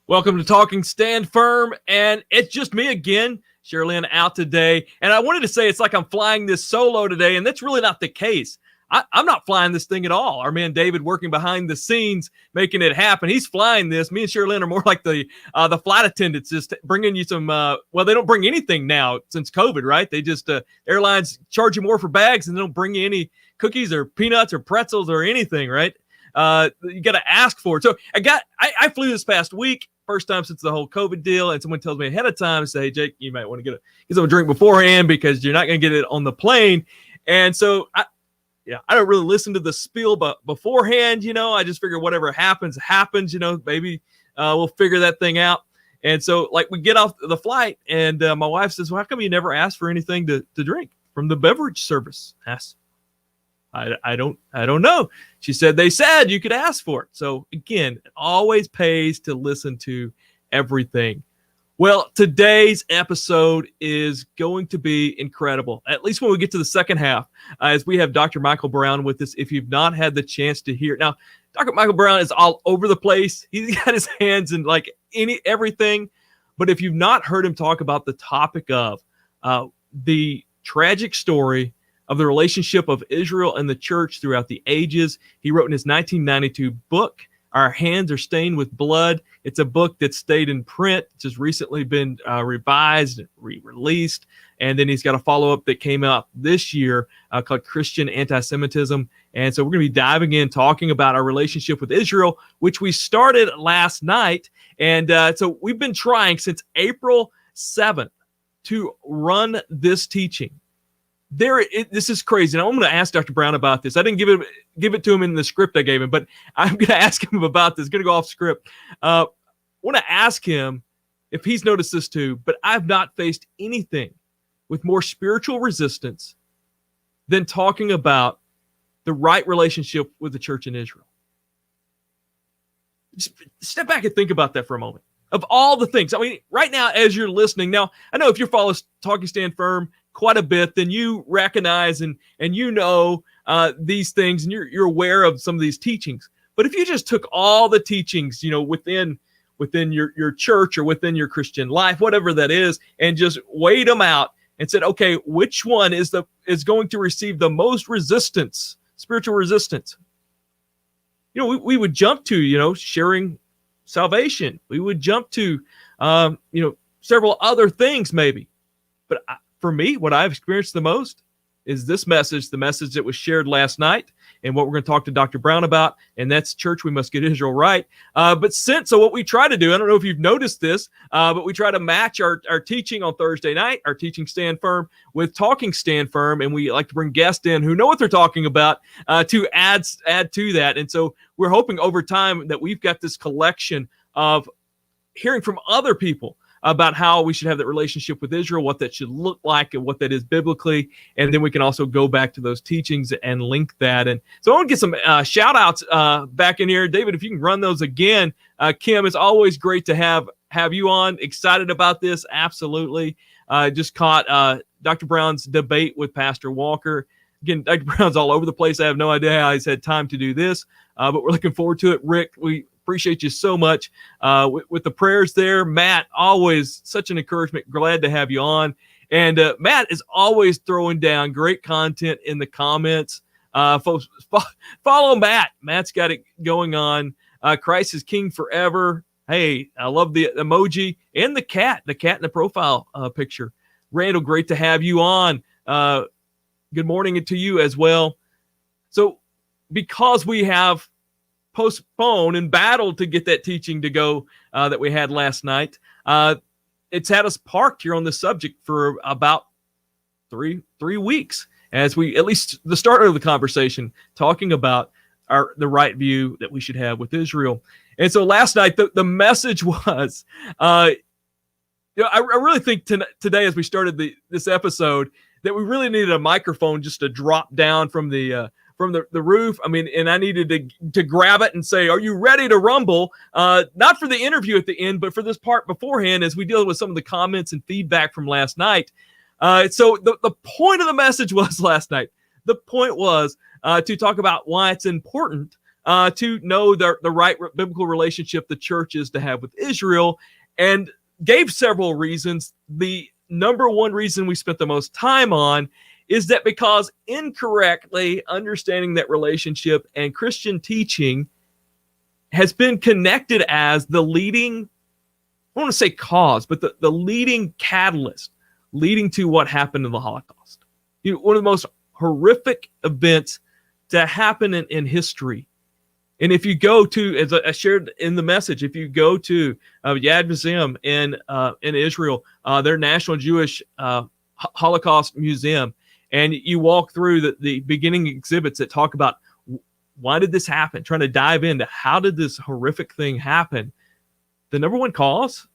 Welcome to Talking Stand Firm, and it's just me again, Cherrilynn, out today. And I wanted to say it's like I'm flying this solo today, and that's really not the case. I'm not flying this thing at all. Our man David working behind the scenes, making it happen. He's flying this. Me and Cherrilynn are more like the flight attendants, just bringing you some. Well, they don't bring anything now since COVID, right? They just airlines charge you more for bags, and they don't bring you any cookies or peanuts or pretzels or anything, right? You got to ask for it. So I flew this past week. First time since the whole COVID deal, and someone tells me ahead of time, say, hey, Jake, you might want to get some drink beforehand because you're not going to get it on the plane. And so I don't really listen to the spiel, but beforehand, I just figure whatever happens, maybe we'll figure that thing out. And so like we get off the flight, and my wife says, well, how come you never asked for anything to drink from the beverage service? I don't know. She said, they said you could ask for it. So again, it always pays to listen to everything. Well, today's episode is going to be incredible, at least when we get to the second half, as we have Dr. Michael Brown with us. If you've not had the chance to hear it. Now, Dr. Michael Brown is all over the place. He's got his hands in like everything. But if you've not heard him talk about the topic of the tragic story of the relationship of Israel and the church throughout the ages. He wrote in his 1992 book, Our Hands Are Stained with Blood. It's a book that stayed in print, just recently been revised, re-released. And then he's got a follow-up that came out this year called Christian Antisemitism. And so we're going to be diving in, talking about our relationship with Israel, which we started last night. And so we've been trying since April 7th to run this teaching. This is crazy. And I'm going to ask Dr. Brown about this. I didn't give it to him in the script I gave him, but I'm going to ask him about this. Going to go off script. I want to ask him if he's noticed this too, but I've not faced anything with more spiritual resistance than talking about the right relationship with the church in Israel. Just step back and think about that for a moment. Of all the things, I mean, right now, as you're listening, now, I know if you follow Talking Stand Firm quite a bit, then you recognize and these things, and you're aware of some of these teachings. But if you just took all the teachings, within your church or within your Christian life, whatever that is, and just weighed them out and said, okay, which one is going to receive the most resistance, spiritual resistance? We would jump to, sharing salvation. We would jump to, several other things maybe. But for me, what I've experienced the most is this message, the message that was shared last night, and what we're going to talk to Dr. Brown about, and that's church, we must get Israel right. So what we try to do, I don't know if you've noticed this, but we try to match our teaching on Thursday night, our teaching Stand Firm, with Talking Stand Firm, and we like to bring guests in who know what they're talking about to add to that. And so we're hoping over time that we've got this collection of hearing from other people about how we should have that relationship with Israel, what that should look like, and what that is biblically. And then we can also go back to those teachings and link that. And so I want to get some shout outs back in here. David, if you can run those again. Kim, it's always great to have you on. Excited about this. Absolutely. Just caught Dr. Brown's debate with Pastor Walker. Again, Dr. Brown's all over the place. I have no idea how he's had time to do this, but we're looking forward to it. Rick, we appreciate you so much with the prayers there. Matt, always such an encouragement. Glad to have you on. And Matt is always throwing down great content in the comments. Folks, follow Matt. Matt's got it going on. Christ is King forever. Hey, I love the emoji and the cat in the profile picture. Randall, great to have you on. Good morning to you as well. So because we have postponed and battled to get that teaching to go that we had last night, it's had us parked here on the subject for about three weeks, as we, at least the start of the conversation, talking about the right view that we should have with Israel. And so last night the message was, I really think today, as we started this episode, that we really needed a microphone just to drop down from the roof. I mean, and I needed to grab it and say, are you ready to rumble? Not for the interview at the end, but for this part beforehand, as we deal with some of the comments and feedback from last night. So the point of the message was last night, the point was to talk about why it's important to know the right biblical relationship the church is to have with Israel, and gave several reasons. The number one reason we spent the most time on is that because incorrectly understanding that relationship and Christian teaching has been connected as the leading, I don't want to say cause, but the leading catalyst leading to what happened in the Holocaust. One of the most horrific events to happen in history. And if you go to, as I shared in the message, if you go to Yad Vashem in Israel, their National Jewish Holocaust Museum, and you walk through the beginning exhibits that talk about why did this happen, trying to dive into how did this horrific thing happen, the number one cause,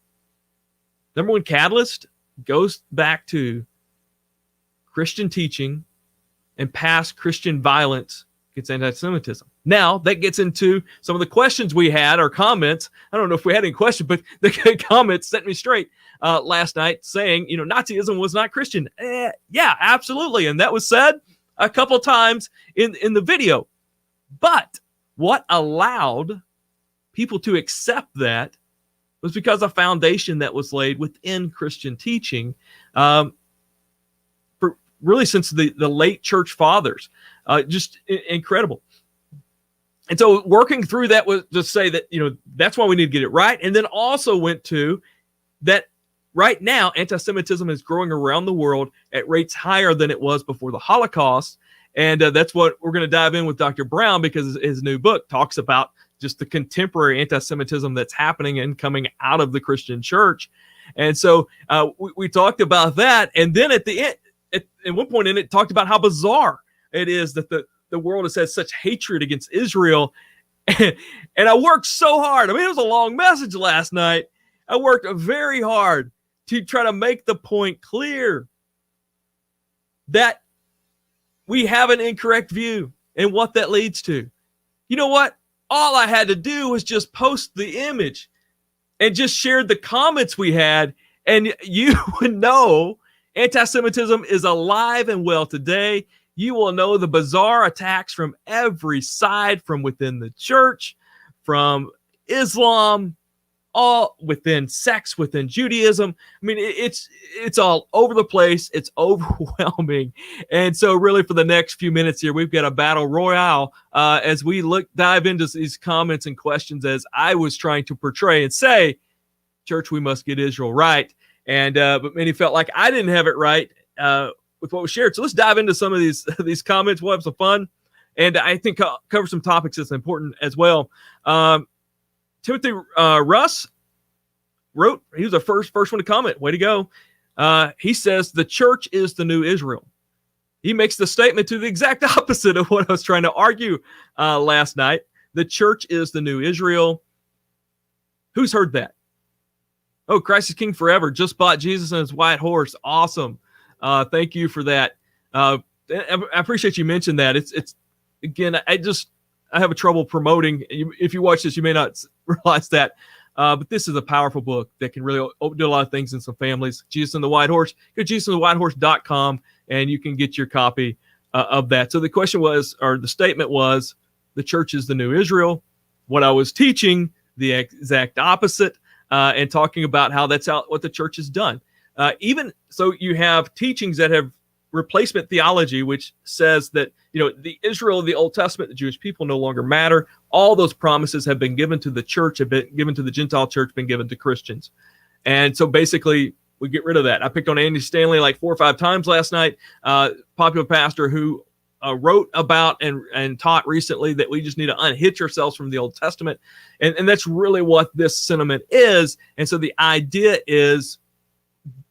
number one catalyst goes back to Christian teaching and past Christian violence against anti-Semitism. Now, that gets into some of the questions we had, or comments. I don't know if we had any questions, but the comments set me straight last night saying, Nazism was not Christian. Yeah, absolutely. And that was said a couple times in the video. But what allowed people to accept that was because of a foundation that was laid within Christian teaching, really since the late church fathers. Just incredible. And so working through that was to say that, that's why we need to get it right. And then also went to that right now, anti-Semitism is growing around the world at rates higher than it was before the Holocaust. And that's what we're going to dive in with Dr. Brown, because his new book talks about just the contemporary anti-Semitism that's happening and coming out of the Christian church. And so we talked about that. And then at the end, at one point in it, talked about how bizarre it is that the world has had such hatred against Israel. And I worked so hard. I mean, it was a long message last night. I worked very hard to try to make the point clear that we have an incorrect view and what that leads to. You know what? All I had to do was just post the image and just share the comments we had, and you would know anti-Semitism is alive and well today. You will know the bizarre attacks from every side, from within the church, from Islam, all within sects, within Judaism. I mean, it's all over the place. It's overwhelming. And so really for the next few minutes here, we've got a battle royale as we dive into these comments and questions, as I was trying to portray and say, church, we must get Israel right. And but many felt like I didn't have it right with what was shared. So let's dive into some of these comments. We'll have some fun. And I think cover some topics that's important as well. Timothy Russ wrote, he was the first one to comment. Way to go. He says, the church is the new Israel. He makes the statement to the exact opposite of what I was trying to argue last night. The church is the new Israel. Who's heard that? Oh, Christ is King forever. Just bought Jesus and his white horse. Awesome. Thank you for that. I appreciate you mentioned that. It's again, I have a trouble promoting. If you watch this, you may not realize that. But this is a powerful book that can really do a lot of things in some families. Jesus and the White Horse. Go to JesusandTheWhiteHorse.com and you can get your copy of that. So the question was, or the statement was, the church is the new Israel. What I was teaching, the exact opposite, and talking about how that's what the church has done. Even so, you have teachings that have replacement theology, which says that, the Israel of the Old Testament, the Jewish people, no longer matter. All those promises have been given to the church, have been given to the Gentile church, been given to Christians. And so basically we get rid of that. I picked on Andy Stanley like 4 or 5 times last night, popular pastor who wrote about and taught recently that we just need to unhitch ourselves from the Old Testament. And that's really what this sentiment is. And so the idea is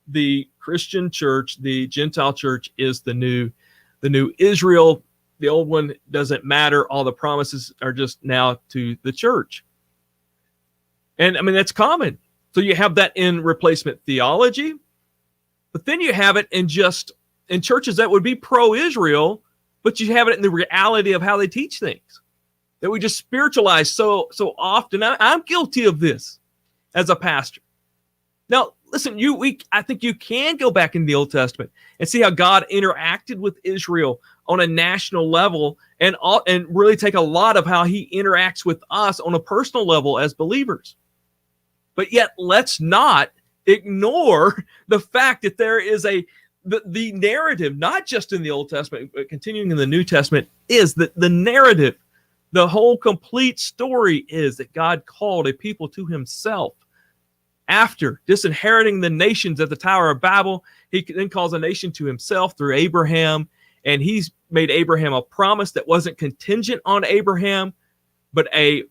the Christian church, the Gentile church, is the new Israel. The old one doesn't matter. All the promises are just now to the church. And I mean, that's common. So you have that in replacement theology, but then you have it in churches that would be pro-Israel, but you have it in the reality of how they teach things, that we just spiritualize so often. I'm guilty of this as a pastor. Now, listen, I think you can go back in the Old Testament and see how God interacted with Israel on a national level, and really take a lot of how he interacts with us on a personal level as believers. But yet, let's not ignore the fact that there is the narrative, not just in the Old Testament, but continuing in the New Testament, is that the narrative, the whole complete story is that God called a people to himself. After disinheriting the nations at the Tower of Babel, he then calls a nation to himself through Abraham, and he's made Abraham a promise that wasn't contingent on Abraham, but a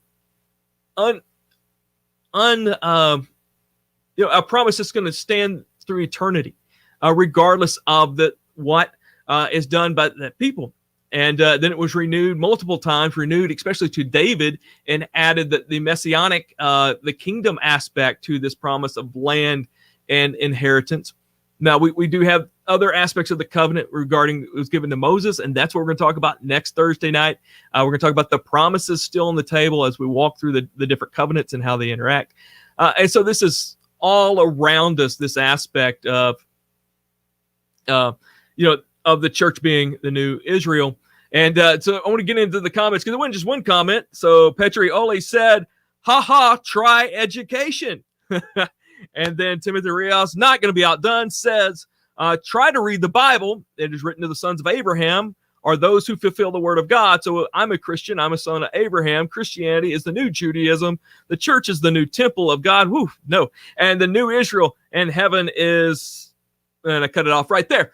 promise that's going to stand through eternity, regardless of what is done by the people. And then it was renewed multiple times, especially to David, and added the Messianic, the kingdom aspect to this promise of land and inheritance. Now, we do have other aspects of the covenant regarding it was given to Moses, and that's what we're going to talk about next Thursday night. We're going to talk about the promises still on the table as we walk through the different covenants and how they interact. And so this is all around us, this aspect of, of the church being the new Israel. And so I want to get into the comments because it wasn't just one comment. So Petri Ole said, try education. And then Timothy Rios, not going to be outdone, says, try to read the Bible. It is written to the sons of Abraham are those who fulfill the word of God. So I'm a Christian. I'm a son of Abraham. Christianity is the new Judaism. The church is the new temple of God. Woo, no. And the new Israel, and heaven is, and I cut it off right there.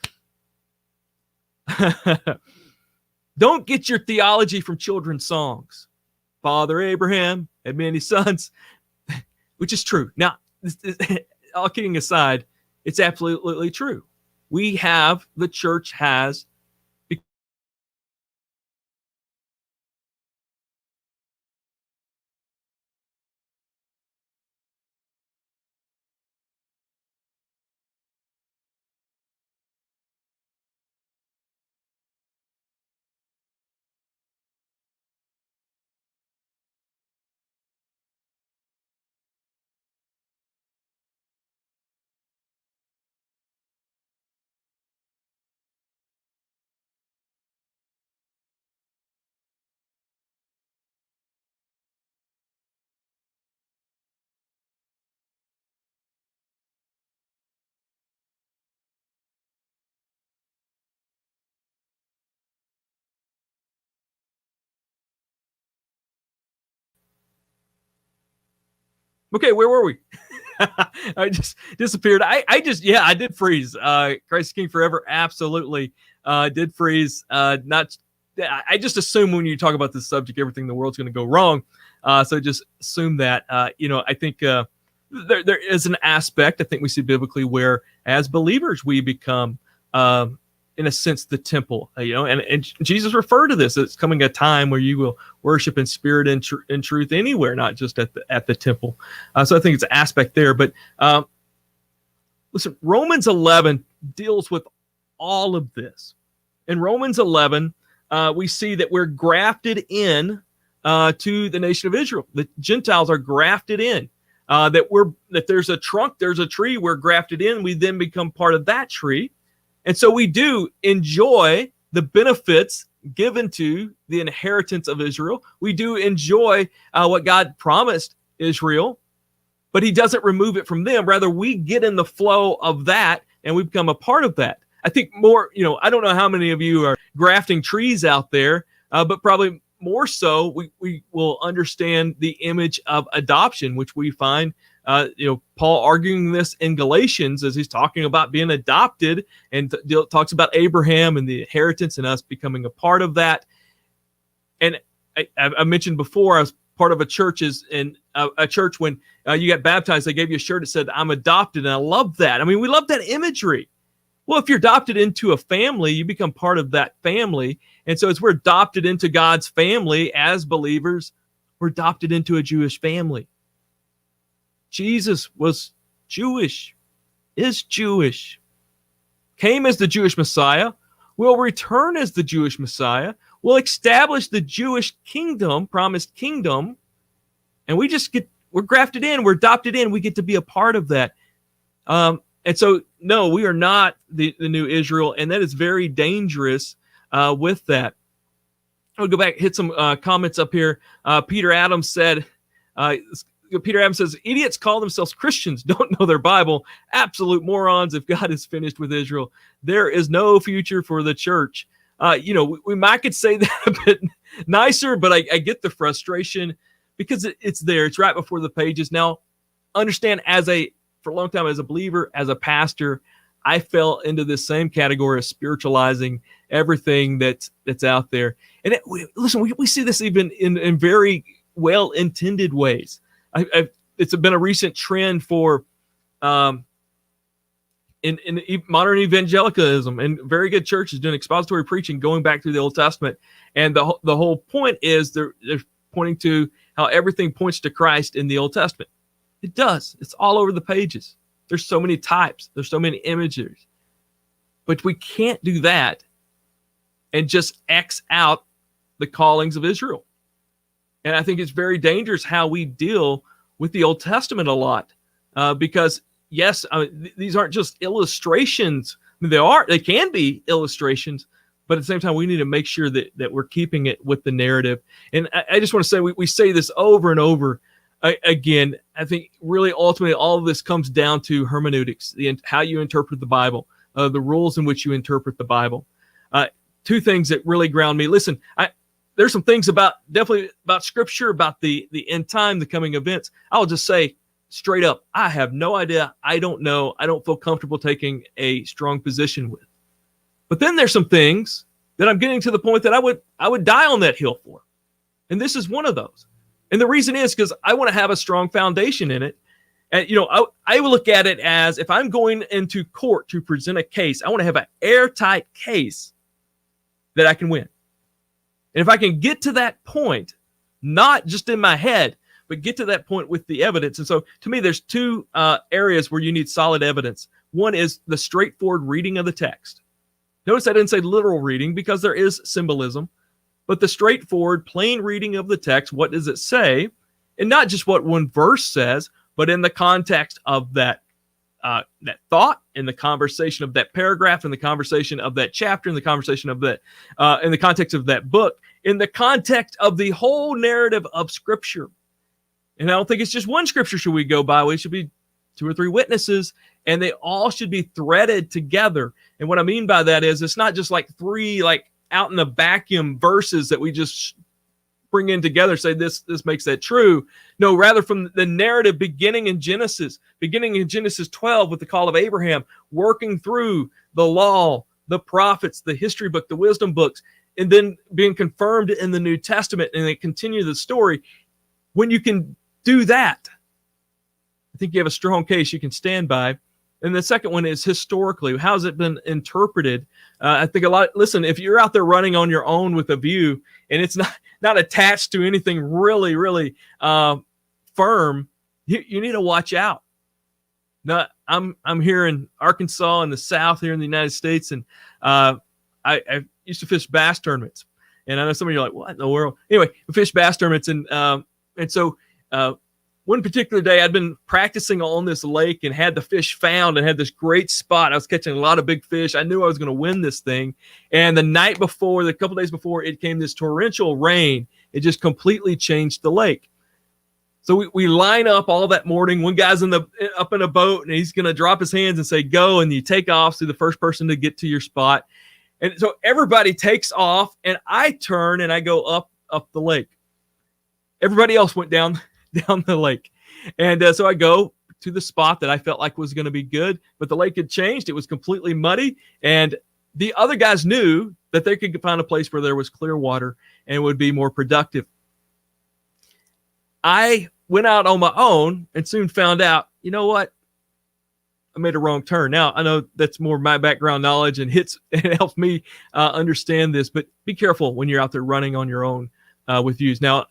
Don't get your theology from children's songs. Father Abraham had many sons, which is true. Now, all kidding aside, it's absolutely true. The church has. Okay, where were we? I just disappeared. I did freeze. Christ King Forever absolutely did freeze. I just assume when you talk about this subject, everything in the world's going to go wrong. So just assume that. I think there is an aspect, I think we see biblically, where as believers we become, in a sense, the temple. And Jesus referred to this. It's coming a time where you will worship in spirit and in truth anywhere, not just at the temple. So I think it's an aspect there. But listen, Romans 11 deals with all of this. In Romans 11, we see that we're grafted in to the nation of Israel. The Gentiles are grafted in. That there's a trunk, there's a tree, we're grafted in. We then become part of that tree. And so we do enjoy the benefits given to the inheritance of Israel. We do enjoy what God promised Israel, but he doesn't remove it from them. Rather, we get in the flow of that and we become a part of that. I think more, I don't know how many of you are grafting trees out there, but probably more so we will understand the image of adoption, which we find Paul arguing this in Galatians as he's talking about being adopted, and talks about Abraham and the inheritance and us becoming a part of that. And I mentioned before, I was part of a church a church when you got baptized, they gave you a shirt that said, I'm adopted. And I love that. I mean, we love that imagery. Well, if you're adopted into a family, you become part of that family. And so as we're adopted into God's family as believers, we're adopted into a Jewish family. Jesus was Jewish, is Jewish, came as the Jewish Messiah, will return as the Jewish Messiah, will establish the Jewish kingdom, promised kingdom, and we're grafted in, we're adopted in, we get to be a part of that. And so, no, we are not the new Israel, and that is very dangerous with that. I'll go back, hit some comments up here. Peter Adams said, Peter Adams says, idiots call themselves Christians, don't know their Bible. Absolute morons. If God is finished with Israel, there is no future for the church. We might could say that a bit nicer, but I get the frustration because it's there. It's right before the pages. Now, understand, for a long time as a believer, as a pastor, I fell into this same category of spiritualizing everything that's out there. And we see this even in very well-intended ways. It's been a recent trend for in modern evangelicalism, and very good churches doing expository preaching, going back through the Old Testament. And the whole point is they're pointing to how everything points to Christ in the Old Testament. It does. It's all over the pages. There's so many types. There's so many images. But we can't do that and just X out the callings of Israel. And I think it's very dangerous how we deal with the Old Testament a lot, because yes, these aren't just illustrations. I mean, they can be illustrations, but at the same time, we need to make sure that we're keeping it with the narrative. And I just want to say, we say this over and over again. I think really ultimately all of this comes down to hermeneutics, how you interpret the Bible, the rules in which you interpret the Bible. Two things that really ground me. Listen, there's some things definitely about Scripture, about the end time, the coming events. I'll just say straight up, I have no idea. I don't know. I don't feel comfortable taking a strong position with. But then there's some things that I'm getting to the point that I would die on that hill for. And this is one of those. And the reason is because I want to have a strong foundation in it. And, I will look at it as, if I'm going into court to present a case, I want to have an airtight case that I can win. And if I can get to that point, not just in my head, but get to that point with the evidence. And so to me, there's two areas where you need solid evidence. One is the straightforward reading of the text. Notice I didn't say literal reading because there is symbolism, but the straightforward, plain reading of the text. What does it say? And not just what one verse says, but in the context of that thought, in the conversation of that paragraph, in the conversation of that chapter, in the conversation of that, in the context of that book, in the context of the whole narrative of Scripture. And I don't think it's just one Scripture should we go by. We should be 2 or 3 witnesses, and they all should be threaded together. And what I mean by that is, it's not just like 3 out in the vacuum verses that we just bring in together, say this makes that true. No, rather from the narrative beginning in Genesis 12 with the call of Abraham, working through the law, the prophets, the history book, the wisdom books, and then being confirmed in the New Testament, and they continue the story. When you can do that, I think you have a strong case you can stand by. And the second one is historically. How has it been interpreted? I think listen, if you're out there running on your own with a view and it's not attached to anything really, really firm, you need to watch out. Now, I'm here in Arkansas in the South here in the United States, and I used to fish bass tournaments. And I know some of you are like, what in the world? Anyway, we fish bass tournaments, and so one particular day, I'd been practicing on this lake and had the fish found and had this great spot. I was catching a lot of big fish. I knew I was going to win this thing. And the couple days before, it came this torrential rain. It just completely changed the lake. So we line up all that morning. One guy's up in a boat, and he's going to drop his hands and say, go. And you take off to the first person to get to your spot. And so everybody takes off, and I turn and I go up the lake. Everybody else went down the lake. And so I go to the spot that I felt like was going to be good, but the lake had changed. It was completely muddy. And the other guys knew that they could find a place where there was clear water and would be more productive. I went out on my own and soon found out, you know what? I made a wrong turn. Now, I know that's more my background knowledge and it helps me understand this, but be careful when you're out there running on your own with views. Now,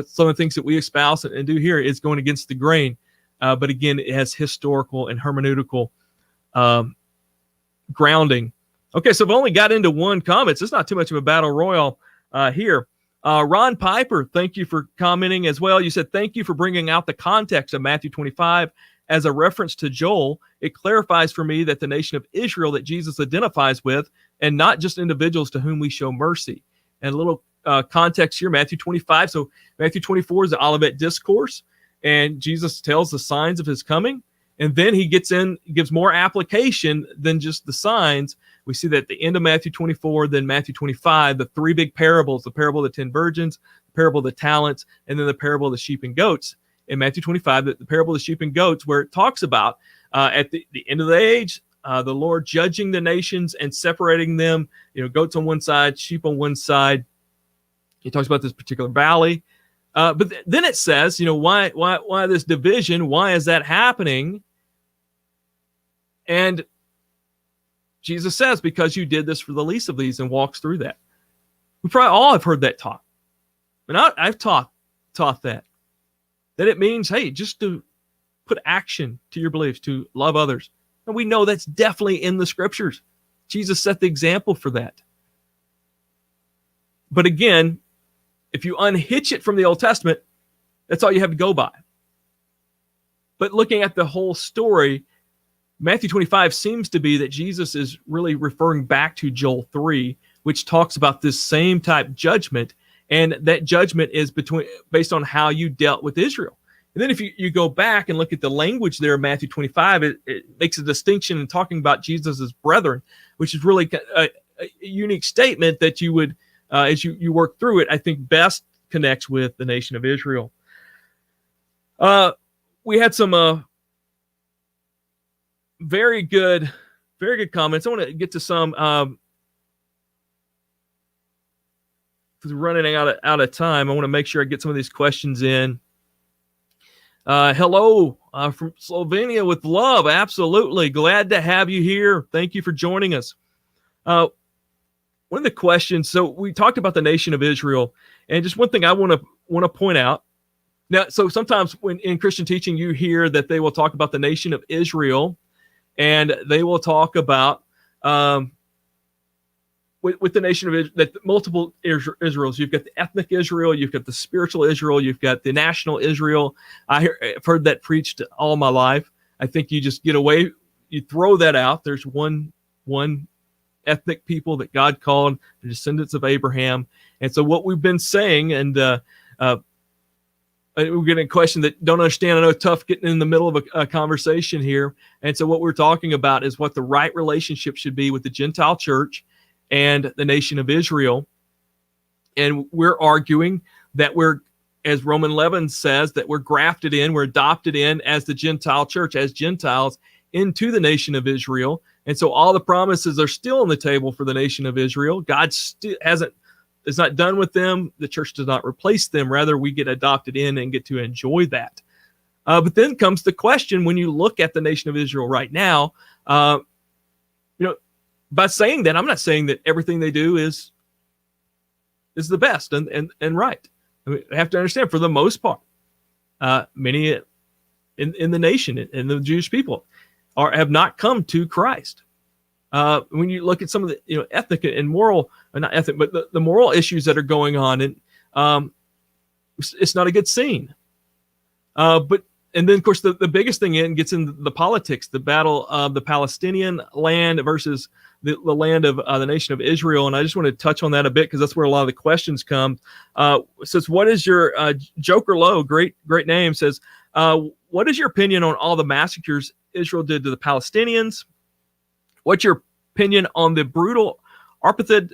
some of the things that we espouse and do here is going against the grain. But again, it has historical and hermeneutical grounding. Okay, so I've only got into one comment. So it's not too much of a battle royal here. Ron Piper, thank you for commenting as well. You said, thank you for bringing out the context of Matthew 25 as a reference to Joel, it clarifies for me that the nation of Israel that Jesus identifies with, and not just individuals to whom we show mercy. And a little context here, Matthew 25. So Matthew 24 is the Olivet Discourse, and Jesus tells the signs of his coming. And then he gives more application than just the signs. We see that at the end of Matthew 24, then Matthew 25, the three big parables, the parable of the 10 virgins, the parable of the talents, and then the parable of the sheep and goats. In Matthew 25, the parable of the sheep and goats, where it talks about at the end of the age, the Lord judging the nations and separating them, goats on one side, sheep on one side. He talks about this particular valley. But then it says, why this division? Why is that happening? And Jesus says, because you did this for the least of these, and walks through that. We probably all have heard that taught. And I've taught that it means, hey, just to put action to your beliefs, to love others. And we know that's definitely in the scriptures. Jesus set the example for that. But again, if you unhitch it from the Old Testament, that's all you have to go by. But looking at the whole story, Matthew 25 seems to be that Jesus is really referring back to Joel 3, which talks about this same type judgment, and that judgment is based on how you dealt with Israel. And then if you go back and look at the language there in Matthew 25, it makes a distinction in talking about Jesus as brethren, which is really a unique statement that you would, as you work through it, I think best connects with the nation of Israel. We had some very good comments. I want to get to some. Running out of time, I want to make sure I get some of these questions in. Hello from Slovenia with love. Absolutely. Glad to have you here. Thank you for joining us. One of the questions, so we talked about the nation of Israel, and just one thing I want to point out. Now, so sometimes when in Christian teaching, you hear that they will talk about the nation of Israel, and they will talk about with the nation of Israel, that multiple Israels. You've got the ethnic Israel, you've got the spiritual Israel, you've got the national Israel. I've heard that preached all my life. I think you just get away, you throw that out. There's one ethnic people that God called the descendants of Abraham. And so what we've been saying, and we're getting a question that don't understand. I know it's tough getting in the middle of a conversation here. And so what we're talking about is what the right relationship should be with the Gentile Church and the nation of Israel. And we're arguing that we're, as Roman 11 says, that we're grafted in, we're adopted in as the Gentile Church, as Gentiles into the nation of Israel. And so all the promises are still on the table for the nation of Israel. God still is not done with them. The church does not replace them. Rather, we get adopted in and get to enjoy that. But then comes the question, when you look at the nation of Israel right now, by saying that, I'm not saying that everything they do is the best and right. I mean, I have to understand, for the most part, many in the nation and the Jewish people have not come to Christ. When you look at some of the ethnic and moral, not ethnic, but the moral issues that are going on, and it's not a good scene. And then, of course, the biggest thing gets into the politics, the battle of the Palestinian land versus the land of the nation of Israel. And I just want to touch on that a bit, because that's where a lot of the questions come. Says, what is your, Joker Low, great name, says, what is your opinion on all the massacres Israel did to the Palestinians? What's your opinion on the brutal apartheid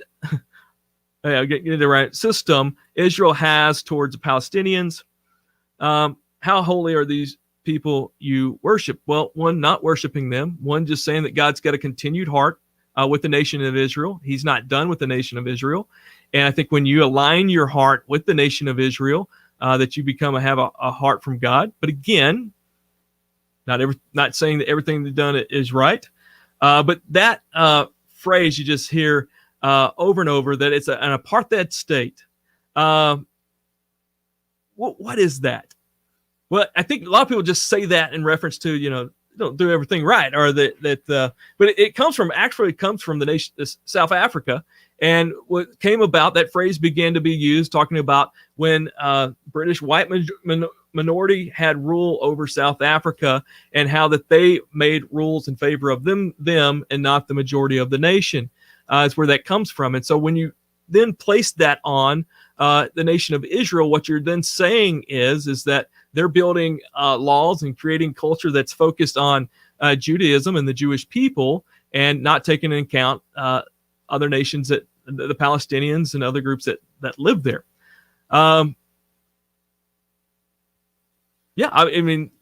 get the right system Israel has towards the Palestinians? How holy are these people you worship? Well, one, not worshiping them. One, just saying that God's got a continued heart with the nation of Israel. He's not done with the nation of Israel. And I think when you align your heart with the nation of Israel, that you have a heart from God. But again, not saying that everything they've done is right. But that phrase you just hear over and over, that it's an apartheid state. What is that? Well, I think a lot of people just say that in reference to, don't do everything right, or but it comes from the nation, South Africa. And what came about, that phrase began to be used talking about when British white minority had rule over South Africa, and how that they made rules in favor of them and not the majority of the nation. Is where that comes from. And so when you then place that on the nation of Israel, what you're then saying is that they're building laws and creating culture that's focused on Judaism and the Jewish people, and not taking into account other nations, that the Palestinians and other groups that live there. I mean,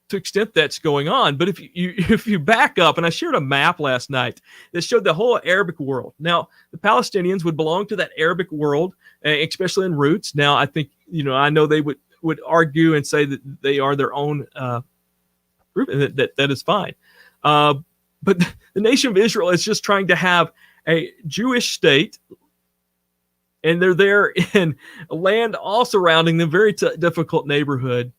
to extent that's going on. But if you back up, and I shared a map last night that showed the whole Arabic world. Now, the Palestinians would belong to that Arabic world, especially in roots. Now, I think, I know they would argue and say that they are their own group, and that is fine. But the nation of Israel is just trying to have a Jewish state, and they're there in land all surrounding them, very difficult neighborhood.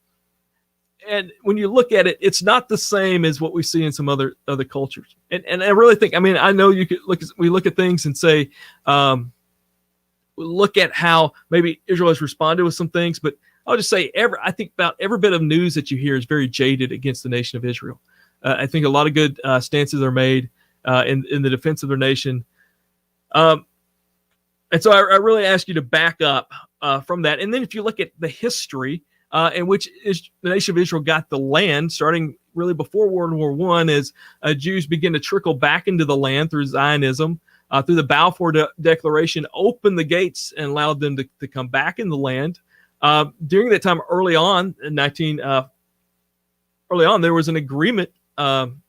And when you look at it, it's not the same as what we see in some other cultures. And I really think, I know you could look at things and say, look at how maybe Israel has responded with some things, but I'll just say I think about every bit of news that you hear is very jaded against the nation of Israel. I think a lot of good stances are made in the defense of their nation. And so I really ask you to back up from that. And then if you look at the history, in which the nation of Israel got the land, starting really before World War I, as Jews begin to trickle back into the land through Zionism, through the Balfour Declaration, opened the gates and allowed them to come back in the land. During that time, early on, there was an agreement. In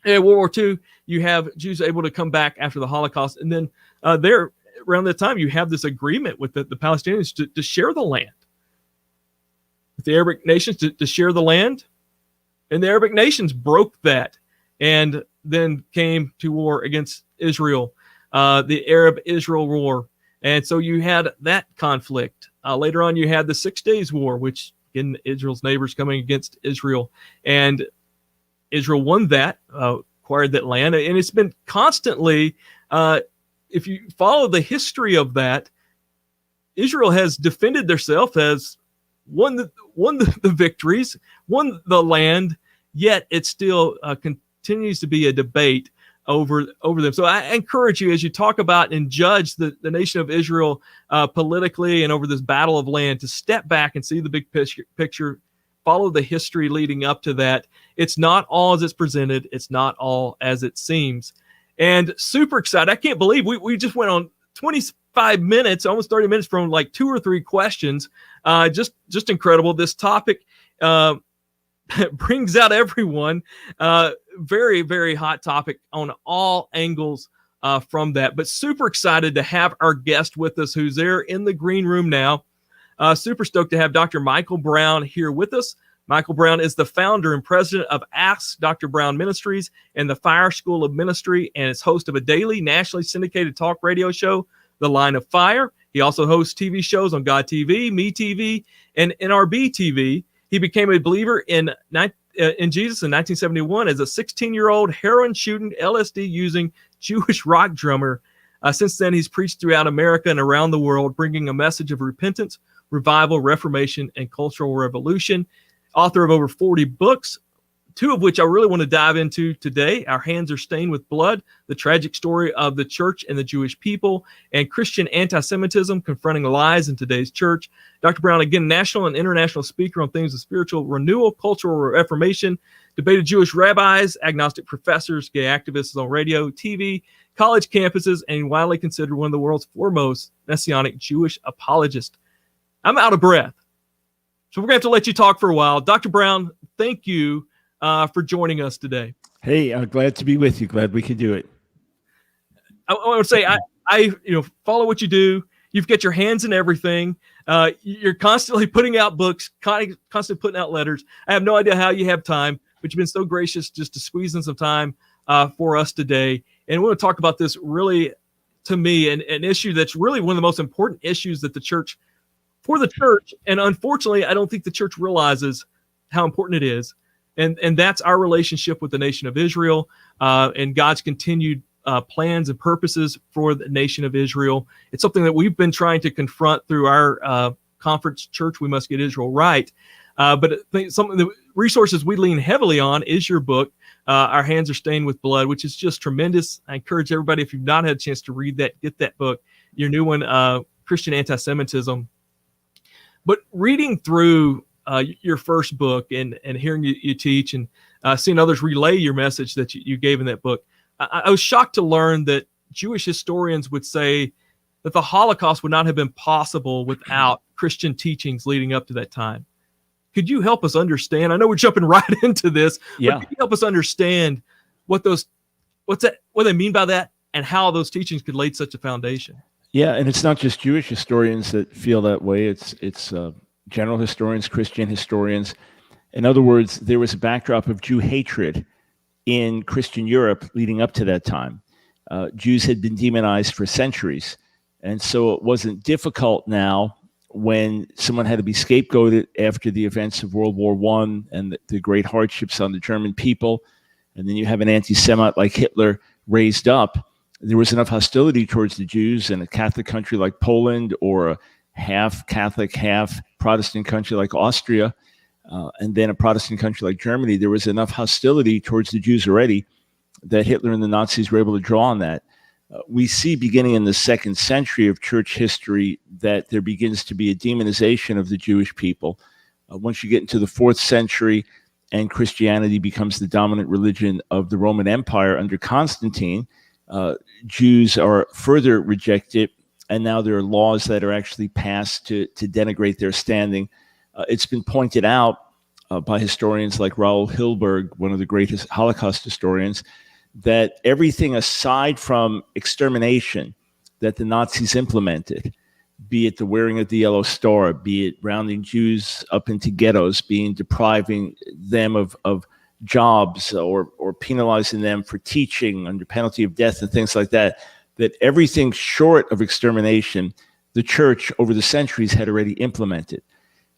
World War II, you have Jews able to come back after the Holocaust, and then around that time, you have this agreement with the Palestinians to share the land with the Arabic nations, to share the land. And the Arabic nations broke that and then came to war against Israel, the Arab-Israel War. And so you had that conflict. Later on, you had the 6 Days War, which, again, Israel's neighbors coming against Israel. And Israel won that, acquired that land. And it's been constantly, if you follow the history of that, Israel has defended themselves, has won the victories, won the land, yet it still continues to be a debate over them. So I encourage you, as you talk about and judge the nation of Israel politically and over this battle of land, to step back and see the big picture, follow the history leading up to that. It's not all as it's presented. It's not all as it seems. And super excited. I can't believe we just went on 25 minutes, almost 30 minutes, from like 2 or 3 questions. Just incredible. This topic brings out everyone. Very, very hot topic on all angles from that. But super excited to have our guest with us, who's there in the green room now. Super stoked to have Dr. Michael Brown here with us. Michael Brown is the founder and president of AskDrBrown Ministries and the Fire School of Ministry, and is host of a daily nationally syndicated talk radio show, The Line of Fire. He also hosts TV shows on God TV, METV, and NRBTV. He became a believer in Jesus in 1971 as a 16-year-old heroin-shooting, LSD-using Jewish rock drummer. Since then, he's preached throughout America and around the world, bringing a message of repentance, revival, reformation, and cultural revolution. Author of over 40 books, 2 of which I really want to dive into today: Our Hands Are Stained with Blood, the tragic story of the church and the Jewish people, and Christian Antisemitism, confronting lies in today's church. Dr. Brown, again, national and international speaker on things of spiritual renewal, cultural reformation, debated Jewish rabbis, agnostic professors, gay activists on radio, TV, college campuses, and widely considered one of the world's foremost Messianic Jewish apologists. I'm out of breath, so we're going to have to let you talk for a while. Dr. Brown, thank you for joining us today. Hey, I'm glad to be with you. Glad we could do it. I want to say I follow what you do. You've got your hands in everything. You're constantly putting out books, constantly putting out letters. I have no idea how you have time, but you've been so gracious just to squeeze in some time for us today. And we want to talk about this, really, to me, an issue that's really one of the most important issues that the church, and unfortunately, I don't think the church realizes how important it is. And that's our relationship with the nation of Israel, and God's continued plans and purposes for the nation of Israel. It's something that we've been trying to confront through our conference, Church We Must Get Israel Right. But I think some of the resources we lean heavily on is your book, Our Hands Are Stained with Blood, which is just tremendous. I encourage everybody, if you've not had a chance to read that, get that book. Your new one, Christian Antisemitism. But reading through your first book and hearing you teach and seeing others relay your message that you gave in that book, I was shocked to learn that Jewish historians would say that the Holocaust would not have been possible without Christian teachings leading up to that time. Could you help us understand? I know we're jumping right into this, but could you help us understand what they mean by that and how those teachings could lay such a foundation? Yeah, and it's not just Jewish historians that feel that way. It's general historians, Christian historians. In other words, there was a backdrop of Jew hatred in Christian Europe leading up to that time. Jews had been demonized for centuries, and so it wasn't difficult now when someone had to be scapegoated after the events of World War I and the great hardships on the German people, and then you have an anti-Semite like Hitler raised up. There was enough hostility towards the Jews in a Catholic country like Poland or a half Catholic, half Protestant country like Austria, and then a Protestant country like Germany. There was enough hostility towards the Jews already that Hitler and the Nazis were able to draw on that. We see beginning in the 2nd century of church history that there begins to be a demonization of the Jewish people. Once you get into the 4th century and Christianity becomes the dominant religion of the Roman Empire under Constantine, Jews are further rejected, and now there are laws that are actually passed to denigrate their standing. It's been pointed out by historians like Raoul Hilberg, one of the greatest Holocaust historians, that everything aside from extermination that the Nazis implemented, be it the wearing of the yellow star, be it rounding Jews up into ghettos, depriving them of jobs or penalizing them for teaching under penalty of death and things like that, that everything short of extermination, the church over the centuries had already implemented.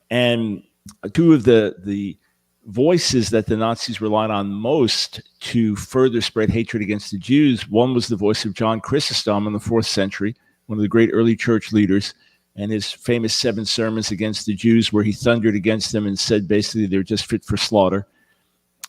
And two of the voices that the Nazis relied on most to further spread hatred against the Jews, one was the voice of John Chrysostom in the 4th century, one of the great early church leaders, and his famous 7 sermons against the Jews where he thundered against them and said basically they're just fit for slaughter.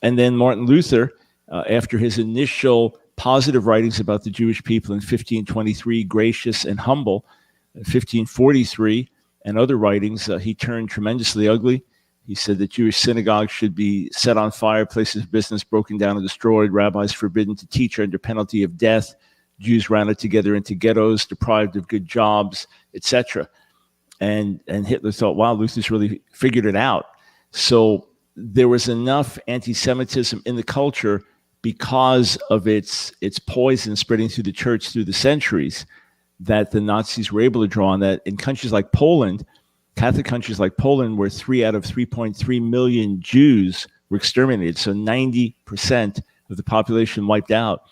And then Martin Luther, after his initial positive writings about the Jewish people in 1523, gracious and humble, 1543, and other writings, he turned tremendously ugly. He said that Jewish synagogues should be set on fire, places of business broken down and destroyed, rabbis forbidden to teach under penalty of death, Jews rounded together into ghettos, deprived of good jobs, etc. And Hitler thought, wow, Luther's really figured it out. So there was enough anti-Semitism in the culture because of its poison spreading through the church through the centuries that the Nazis were able to draw on that. In countries like Poland, Catholic countries like Poland, where 3 out of 3.3 million Jews were exterminated, so 90% of the population wiped out.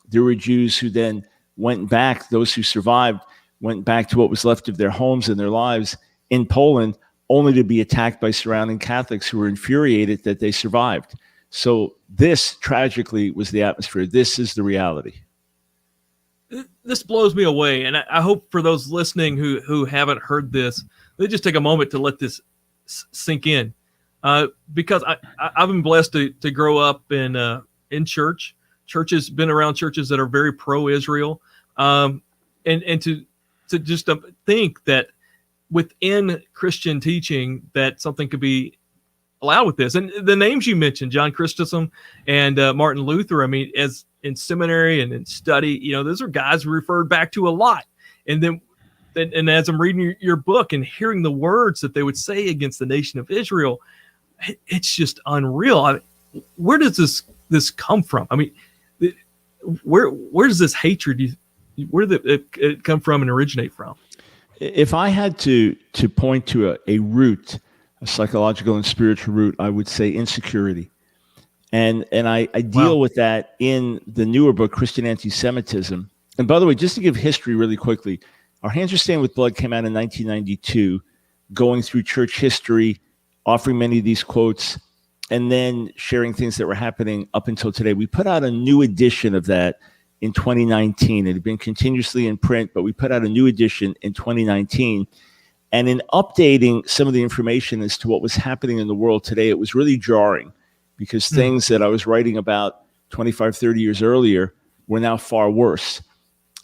There were Jews who then went back, those who survived, went back to what was left of their homes and their lives in Poland, only to be attacked by surrounding Catholics who were infuriated that they survived. So this, tragically, was the atmosphere. This is the reality. This blows me away, and I hope for those listening who haven't heard this, they just take a moment to let this sink in, because I've been blessed to grow up in church. Churches, been around churches that are very pro-Israel, and to just think that within Christian teaching that something could be allowed with this. And the names you mentioned, John Chrysostom and Martin Luther, I mean, as in seminary and in study, those are guys we referred back to a lot. And then as I'm reading your book and hearing the words that they would say against the nation of Israel, it's just unreal. Where does this come from? I mean, where does this hatred, where did it come from and originate from? If I had to point to a root, a psychological and spiritual root, I would say insecurity. And I deal with that in the newer book, Christian Antisemitism. And by the way, just to give history really quickly, Our Hands Are Stained with Blood came out in 1992, going through church history, offering many of these quotes, and then sharing things that were happening up until today. We put out a new edition of that in 2019. It had been continuously in print, but we put out a new edition in 2019. And in updating some of the information as to what was happening in the world today, it was really jarring, because things that I was writing about 25, 30 years earlier were now far worse.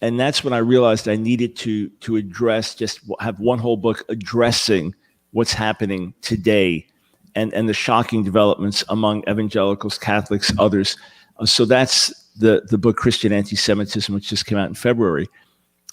And that's when I realized I needed to address, just have one whole book addressing what's happening today and the shocking developments among evangelicals, Catholics, others. So that's the book Christian Anti-Semitism, which just came out in February.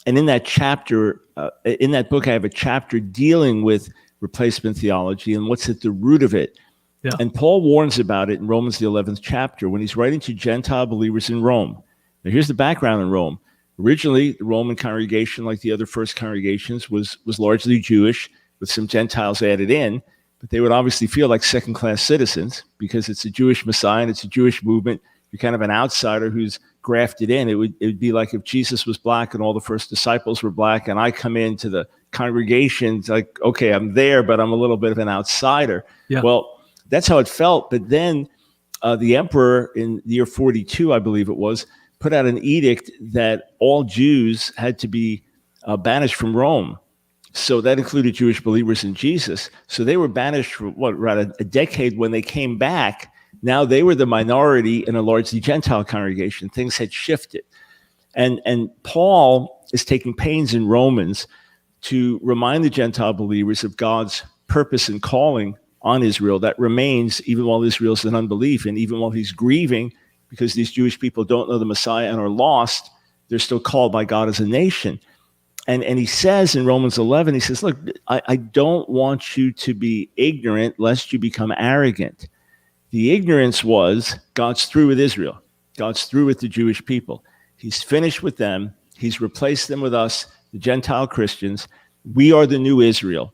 And in that chapter, in that book, I have a chapter dealing with replacement theology and what's at the root of it. Yeah. And Paul warns about it in Romans, the 11th chapter, when he's writing to Gentile believers in Rome. Now, here's the background in Rome. Originally, the Roman congregation, like the other first congregations, was largely Jewish, with some Gentiles added in, but they would obviously feel like second-class citizens because it's a Jewish Messiah and it's a Jewish movement. You're kind of an outsider who's grafted in. It would be like if Jesus was black and all the first disciples were black, and I come into the congregation, it's like, okay, I'm there, but I'm a little bit of an outsider. Yeah. Well, that's how it felt. But then the emperor in the year 42, I believe it was, put out an edict that all Jews had to be banished from Rome. So that included Jewish believers in Jesus. So they were banished for around a decade. When they came back, now they were the minority in a largely Gentile congregation. Things had shifted. And Paul is taking pains in Romans to remind the Gentile believers of God's purpose and calling on Israel that remains even while Israel's in unbelief, and even while he's grieving because these Jewish people don't know the Messiah and are lost, they're still called by God as a nation. And he says in Romans 11, he says, look, I don't want you to be ignorant lest you become arrogant. The ignorance was God's through with Israel. God's through with the Jewish people. He's finished with them. He's replaced them with us, the Gentile Christians. We are the new Israel.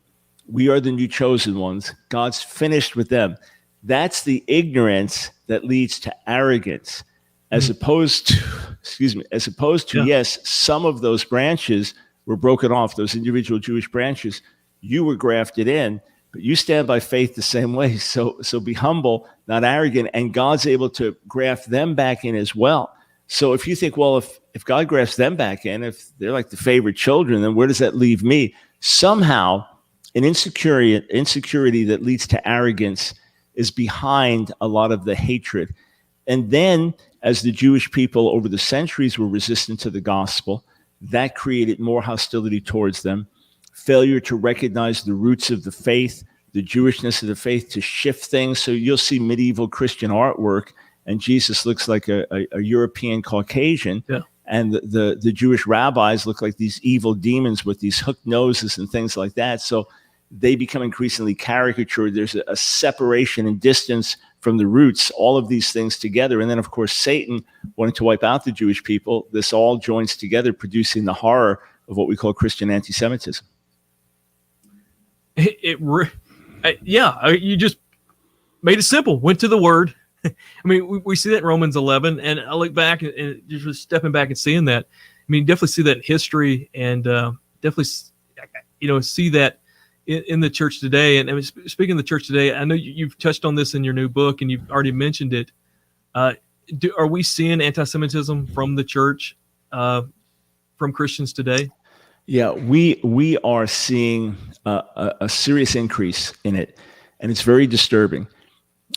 We are the new chosen ones. God's finished with them. That's the ignorance that leads to arrogance, as opposed to, yes, some of those branches were broken off, those individual Jewish branches. You were grafted in, but you stand by faith the same way. So be humble, not arrogant, and God's able to graft them back in as well. So if you think, well, if God grafts them back in, if they're like the favorite children, then where does that leave me? Somehow, an insecurity that leads to arrogance is behind a lot of the hatred. And then, as the Jewish people over the centuries were resistant to the gospel, that created more hostility towards them, failure to recognize the roots of the faith, the Jewishness of the faith, to shift things. So you'll see medieval Christian artwork, and Jesus looks like a European Caucasian, and the Jewish rabbis look like these evil demons with these hooked noses and things like that. So they become increasingly caricatured. There's a separation and distance from the roots, all of these things together. And then, of course, Satan wanted to wipe out the Jewish people. This all joins together, producing the horror of what we call Christian anti-Semitism. You just made it simple, went to the word. I mean, we see that in Romans 11, and I look back and just stepping back and seeing that. I mean, definitely see that in history, and definitely, see that in the church today. And I mean, speaking of the church today, I know you've touched on this in your new book, and you've already mentioned it. Are we seeing anti-Semitism from the church, from Christians today? Yeah, we are seeing a serious increase in it, and it's very disturbing.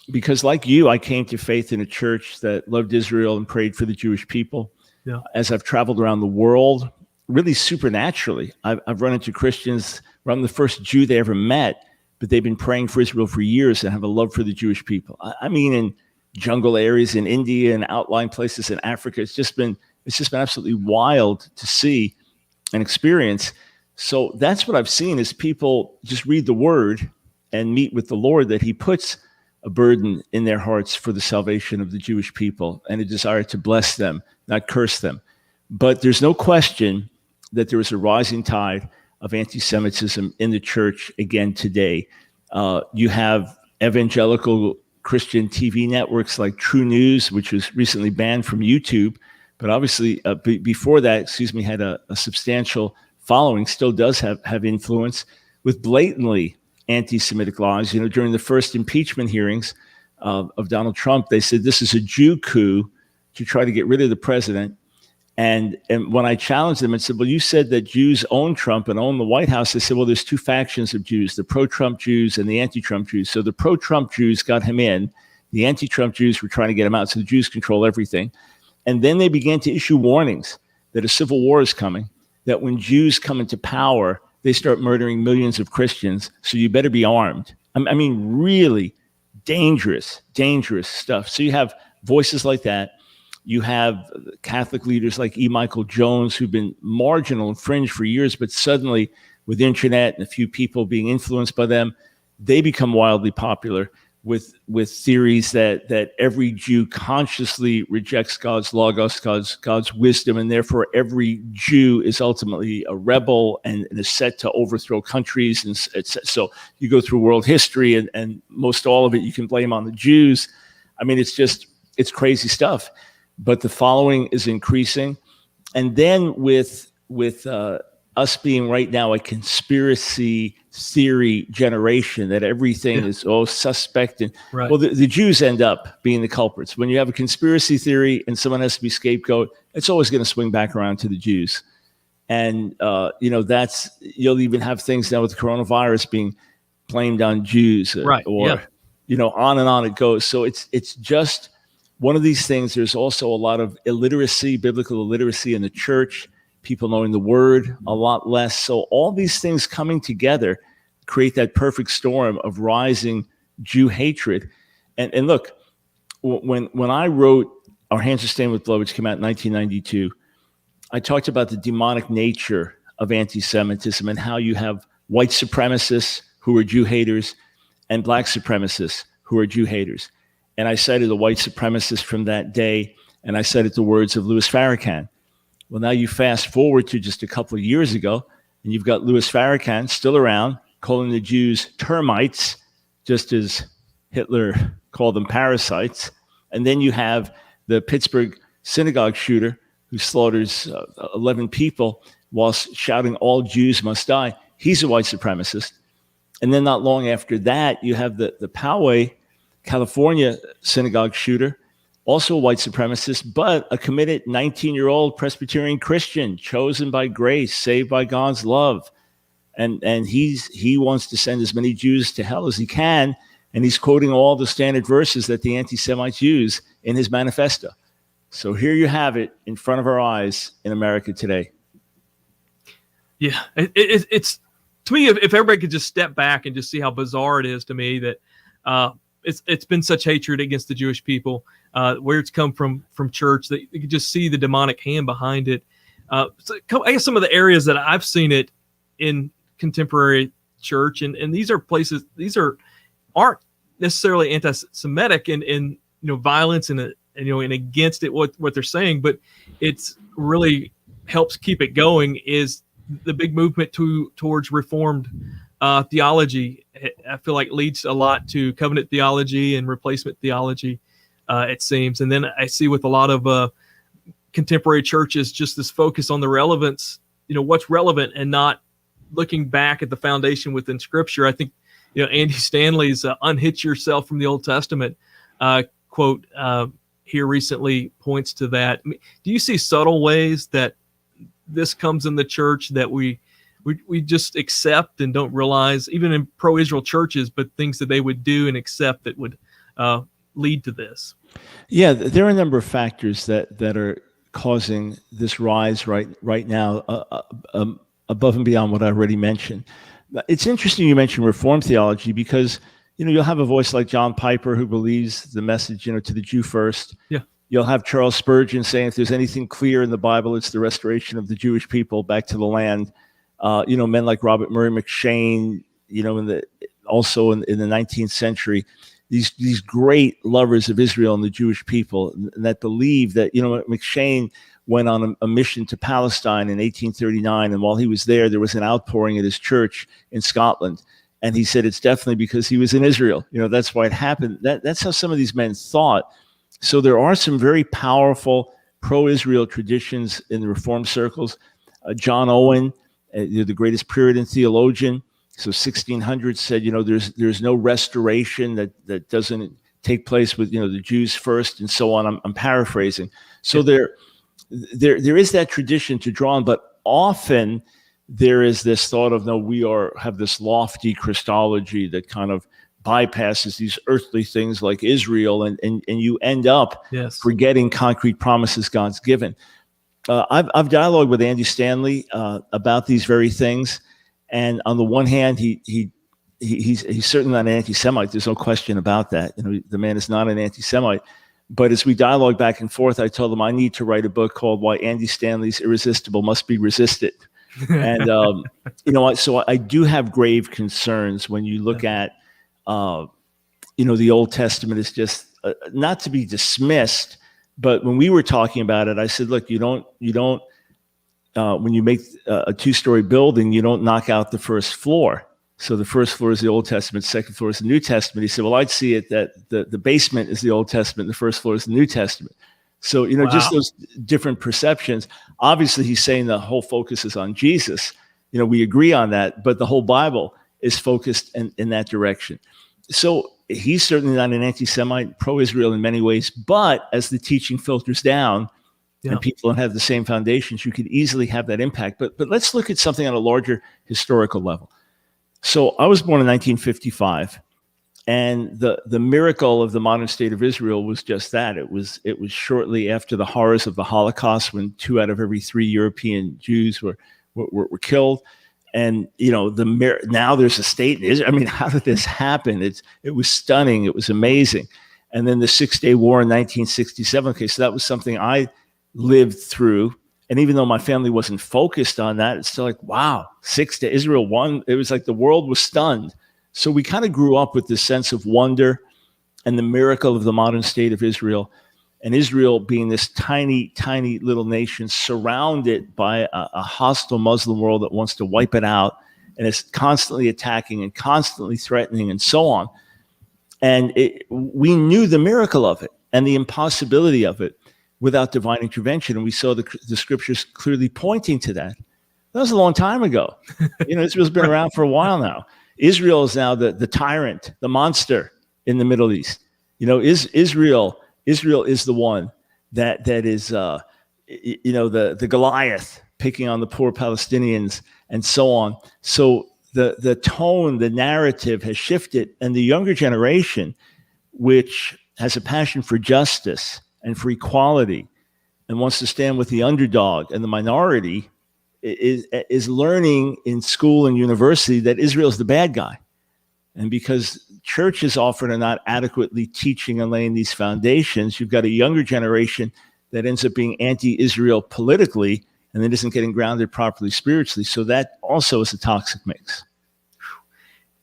Because like you, I came to faith in a church that loved Israel and prayed for the Jewish people. Yeah. As I've traveled around the world, really supernaturally, I've run into Christians where I'm the first Jew they ever met, but they've been praying for Israel for years and have a love for the Jewish people. I mean, in jungle areas in India and outlying places in Africa, it's just been absolutely wild to see and experience. So that's what I've seen, is people just read the word and meet with the Lord, that he puts a burden in their hearts for the salvation of the Jewish people and a desire to bless them, not curse them. But there's no question that there is a rising tide of anti-Semitism in the church again today. You have evangelical Christian TV networks like True News, which was recently banned from YouTube, but obviously before that, had a substantial following, still does have influence, with blatantly anti-Semitic lies. During the first impeachment hearings of Donald Trump, they said this is a Jew coup to try to get rid of the president. And when I challenged them and said, well, you said that Jews own Trump and own the White House, they said, well, there's two factions of Jews, the pro-Trump Jews and the anti-Trump Jews. So the pro-Trump Jews got him in. The anti-Trump Jews were trying to get him out. So the Jews control everything. And then they began to issue warnings that a civil war is coming, that when Jews come into power, they start murdering millions of Christians. So you better be armed. I mean, really dangerous stuff. So you have voices like that. You have Catholic leaders like E. Michael Jones, who've been marginal and fringe for years, but suddenly with the internet and a few people being influenced by them, they become wildly popular with theories that every Jew consciously rejects God's logos, God's wisdom, and therefore every Jew is ultimately a rebel and is set to overthrow countries. And so you go through world history, and most all of it you can blame on the Jews. I mean, it's crazy stuff. But the following is increasing. And then with us being right now a conspiracy theory generation, that everything is suspect. And right. Well, the Jews end up being the culprits. When you have a conspiracy theory and someone has to be scapegoat, it's always going to swing back around to the Jews. And, you'll even have things now with the coronavirus being blamed on Jews right. or, on and on it goes. So it's just one of these things. There's also a lot of illiteracy, biblical illiteracy in the church, people knowing the word a lot less. So all these things coming together create that perfect storm of rising Jew hatred. And look, when I wrote Our Hands Are Stained with Blood, which came out in 1992, I talked about the demonic nature of anti-Semitism and how you have white supremacists who are Jew haters and black supremacists who are Jew haters. And I cited a white supremacist from that day, and I cited the words of Louis Farrakhan. Well, now you fast forward to just a couple of years ago, and you've got Louis Farrakhan still around, calling the Jews termites, just as Hitler called them parasites. And then you have the Pittsburgh synagogue shooter who slaughters 11 people whilst shouting, all Jews must die. He's a white supremacist. And then not long after that, you have the Poway, California synagogue shooter, also a white supremacist, but a committed 19-year-old Presbyterian Christian, chosen by grace, saved by God's love. And he wants to send as many Jews to hell as he can, and he's quoting all the standard verses that the anti-Semites use in his manifesto. So here you have it in front of our eyes in America today. Yeah, it's to me, if everybody could just step back and just see how bizarre it is to me that it's been such hatred against the Jewish people, where it's come from church, that you could just see the demonic hand behind it. So I guess some of the areas that I've seen it in contemporary church, and these are places, aren't necessarily anti-Semitic and violence and against it what they're saying, but it's really helps keep it going is the big movement towards Reformed theology. I feel like leads a lot to covenant theology and replacement theology, it seems. And then I see with a lot of contemporary churches just this focus on the relevance, what's relevant, and not looking back at the foundation within Scripture. I think Andy Stanley's "Unhitch Yourself from the Old Testament" quote here recently points to that. I mean, do you see subtle ways that this comes in the church that we just accept and don't realize, even in pro-Israel churches, but things that they would do and accept that would lead to this? Yeah, there are a number of factors that are causing this rise right now, above and beyond what I already mentioned. It's interesting you mentioned Reformed theology because you'll have a voice like John Piper who believes the message to the Jew first. Yeah. You'll have Charles Spurgeon saying if there's anything clear in the Bible, it's the restoration of the Jewish people back to the land. Men like Robert Murray McCheyne, also in the 19th century, these great lovers of Israel and the Jewish people, and that believe that, McCheyne went on a mission to Palestine in 1839, and while he was there was an outpouring at his church in Scotland. And he said it's definitely because he was in Israel. That's why it happened. That's how some of these men thought. So there are some very powerful pro-Israel traditions in the Reformed circles. John Owen, the greatest Puritan theologian, so 1600, said, there's no restoration that doesn't take place with, the Jews first, and so on. I'm paraphrasing. So there is that tradition to draw on, but often there is this thought of, no, have this lofty Christology that kind of bypasses these earthly things like Israel, and you end up forgetting concrete promises God's given. I've dialogued with Andy Stanley about these very things, and on the one hand, he's certainly not an anti-Semite. There's no question about that. The man is not an anti-Semite. But as we dialogue back and forth, I told him I need to write a book called "Why Andy Stanley's Irresistible Must Be Resisted." And so I do have grave concerns when you look at the Old Testament is just not to be dismissed. But when we were talking about it, I said, look, you don't when you make a two-story building, you don't knock out the first floor. So the first floor is the Old Testament, second floor is the New Testament. He said, well, I'd see it that the basement is the Old Testament, the first floor is the New Testament. So, just those different perceptions. Obviously, he's saying the whole focus is on Jesus. We agree on that, but the whole Bible is focused in that direction. So he's certainly not an anti-Semite, pro-Israel in many ways, but as the teaching filters down and people don't have the same foundations, you could easily have that impact. But let's look at something on a larger historical level. So I was born in 1955, and the miracle of the modern state of Israel was just that. It was shortly after the horrors of the Holocaust, when 2 out of every 3 European Jews were killed. And now there's a state in Israel. I mean, how did this happen? It was stunning. It was amazing. And then the 6-Day War in 1967. Okay, so that was something I lived through. And even though my family wasn't focused on that, it's still like, wow, 6 Day Israel won. It was like the world was stunned. So we kind of grew up with this sense of wonder and the miracle of the modern state of Israel. And Israel being this tiny, tiny little nation surrounded by a hostile Muslim world that wants to wipe it out, and is constantly attacking and constantly threatening and so on. And we knew the miracle of it and the impossibility of it without divine intervention. And we saw the scriptures clearly pointing to that. That was a long time ago. Israel's been around for a while now. Israel is now the tyrant, the monster in the Middle East. Israel is the one that is, the Goliath picking on the poor Palestinians and so on. So the tone, the narrative has shifted, and the younger generation, which has a passion for justice and for equality and wants to stand with the underdog and the minority, is learning in school and university that Israel is the bad guy. And because churches often are not adequately teaching and laying these foundations, you've got a younger generation that ends up being anti-Israel politically and then isn't getting grounded properly spiritually. So that also is a toxic mix.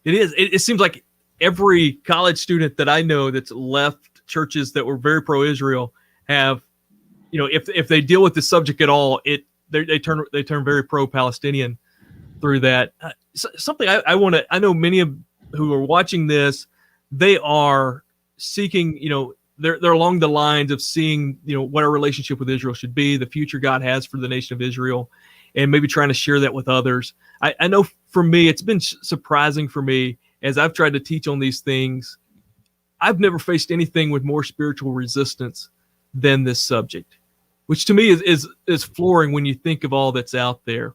It is. It seems like every college student that I know that's left churches that were very pro-Israel have, if they deal with the subject at all, they turn very pro-Palestinian through that. Something I know many of who are watching this, they are seeking, they're along the lines of seeing, what our relationship with Israel should be, the future God has for the nation of Israel, and maybe trying to share that with others. I know for me, it's been surprising for me as I've tried to teach on these things. I've never faced anything with more spiritual resistance than this subject, which to me is flooring when you think of all that's out there.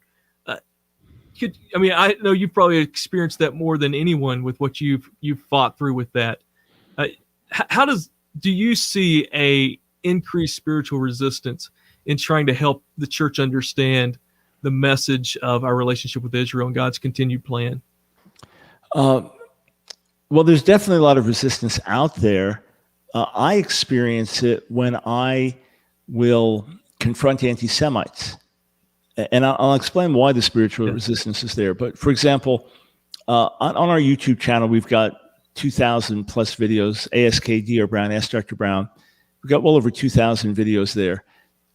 I know you've probably experienced that more than anyone with what you've fought through with that. How do you see a increased spiritual resistance in trying to help the church understand the message of our relationship with Israel and God's continued plan? Well, there's definitely a lot of resistance out there. I experience it when I will confront anti-Semites. And I'll explain why the spiritual resistance is there. But for example, on our YouTube channel, we've got 2,000 plus videos, AskDrBrown, Ask Dr. Brown. We've got well over 2,000 videos there.